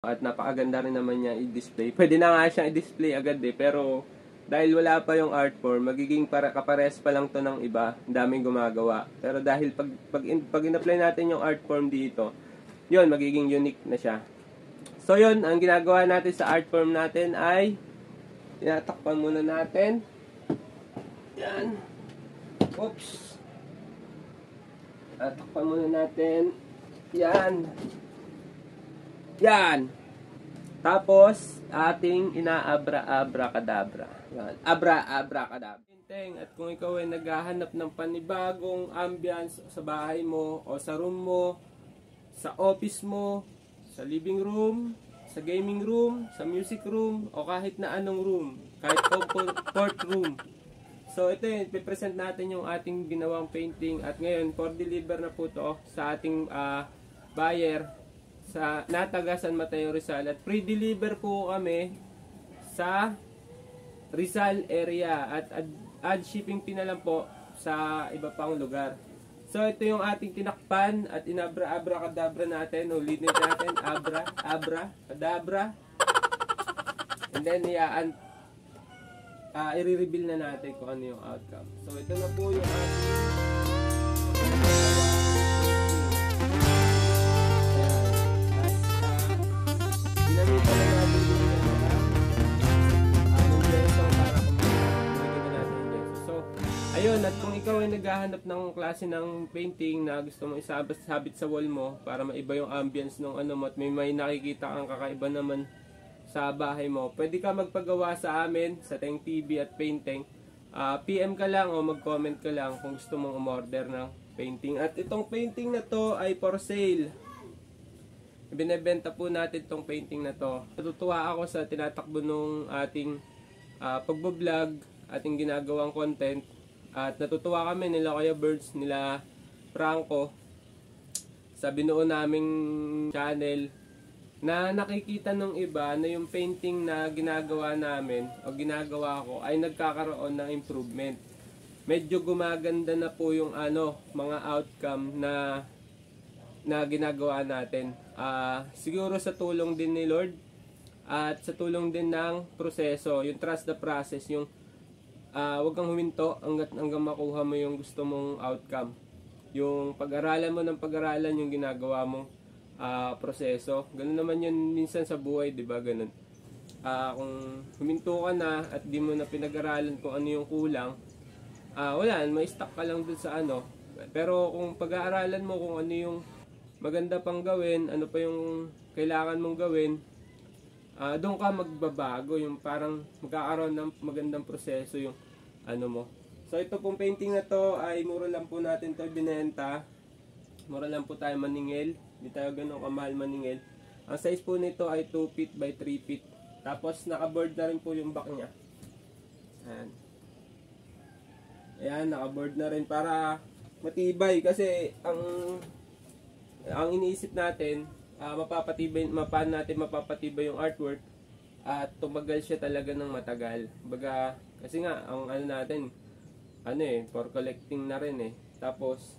At napakaganda rin naman niya i-display. Pwede na nga siyang i-display agad pero dahil wala pa yung art form, magiging kapares pa lang to ng iba. Ang daming gumagawa. Pero dahil pag in-apply natin yung art form dito, yun, magiging unique na siya. So yun, ang ginagawa natin sa art form natin ay tinatakpan muna natin. Yan. Oops. Takpan muna natin. Yan. Yan. Tapos, ating ina-abra-abra-kadabra. Yan. Abra-abra-kadabra. At kung ikaw ay naghahanap ng panibagong ambience sa bahay mo, o sa room mo, sa office mo, sa living room, sa gaming room, sa music room, o kahit na anong room, kahit comfort room. So, ito yun, pipresent natin yung ating ginawang painting. At ngayon, for deliver na po to sa ating buyer sa taga San Mateo, Rizal. At pre-deliver po kami sa Rizal area. At add shipping fee na lang po sa iba pang lugar. So, ito yung ating tinakpan at inabra-abra-kadabra natin. Ulitin natin, abra-abra-kadabra. And then, i-reveal na natin kung ano yung outcome. So, ito na po yung ating ginamita na natin yung yeso para kumagin na natin yung yeso. So, ayun, at kung ikaw ay naghahanap ng klase ng painting na gusto mo isabit sa wall mo para maiba yung ambience ng ano mo at may nakikita kang kakaiba naman sa bahay mo, pwede ka magpagawa sa amin sa Teng TV at Painting. PM ka lang o mag-comment ka lang kung gusto mong umorder ng painting. At itong painting na to ay for sale. Binebenta po natin itong painting na to. Natutuwa ako sa tinatakbo nung ating pagbablog, ating ginagawang content. At natutuwa kami nila Kuya Birds, nila Franco sa binuo naming channel, na nakikita nung iba na yung painting na ginagawa namin o ginagawa ko ay nagkakaroon ng improvement. Medyo gumaganda na po yung mga outcome na ginagawa natin. Siguro sa tulong din ni Lord at sa tulong din ng proseso, yung trust the process, yung wag kang huminto hanggang makuha mo yung gusto mong outcome. Yung pag-aralan mo ng pag-aralan yung ginagawa mong proseso. Ganun naman yun minsan sa buhay, di ba? Ganun. Kung huminto ka na at di mo na pinag-aralan kung ano yung kulang, wala, may stuck ka lang dun sa ano. Pero kung pag-aaralan mo kung ano yung maganda pang gawin, ano pa yung kailangan mong gawin, doon ka magbabago, yung parang magkakaroon ng magandang proseso yung ano mo. So ito pong painting na to ay mura lang po natin to binenta. Mura lang po tayo maningil. Hindi tayo ganun kamahal maningil. Ang size po nito ay 2 feet by 3 feet. Tapos naka-board na rin po yung back niya. Ayan. Ayan, naka-board na rin para matibay. Kasi ang iniisip natin, paano natin mapapatibay yung artwork at tumagal siya talaga ng matagal. Baga, kasi nga, ang ano natin, for collecting na rin Tapos,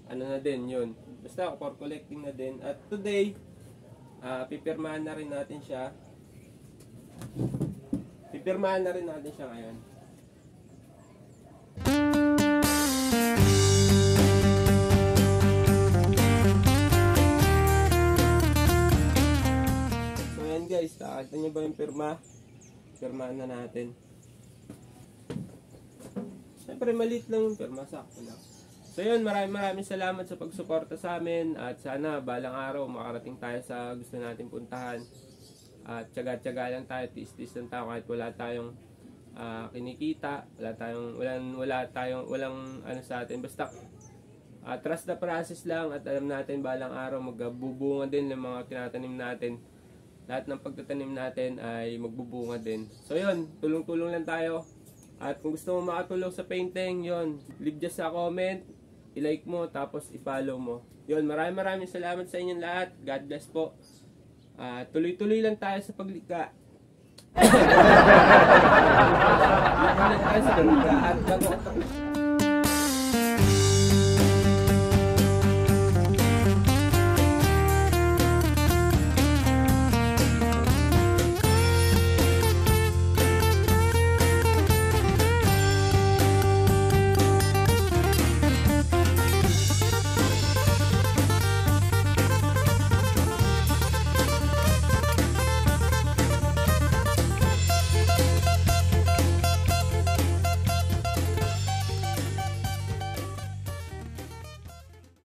na din yun. Basta for collecting na din. At today, pipirmahan na rin natin siya. Pipirmahan na rin natin siya ngayon. So yan guys, nakita nyo ba yung pirma? Pirmahan na natin. Siyempre maliit lang yung pirma, sakto lang. So yun, maraming salamat sa pagsuporta sa amin at sana balang araw makarating tayo sa gusto natin puntahan. At tiyaga-tiyaga lang tayo, tiis-tiis lang tayo kahit wala tayong kinikita, walang ano sa atin. Basta trust the process lang at alam natin balang araw magbubunga din ng mga tinatanim natin. Lahat ng pagtatanim natin ay magbubunga din. So yun, tulong-tulong lang tayo. At kung gusto mo makatulong sa painting, yun, leave just a comment, i-like mo, tapos i-follow mo. Yun, maraming salamat sa inyong lahat. God bless po. Tuloy-tuloy lang tayo sa paglikha. Tuloy-tuloy lang tayo sa paglikha. At bago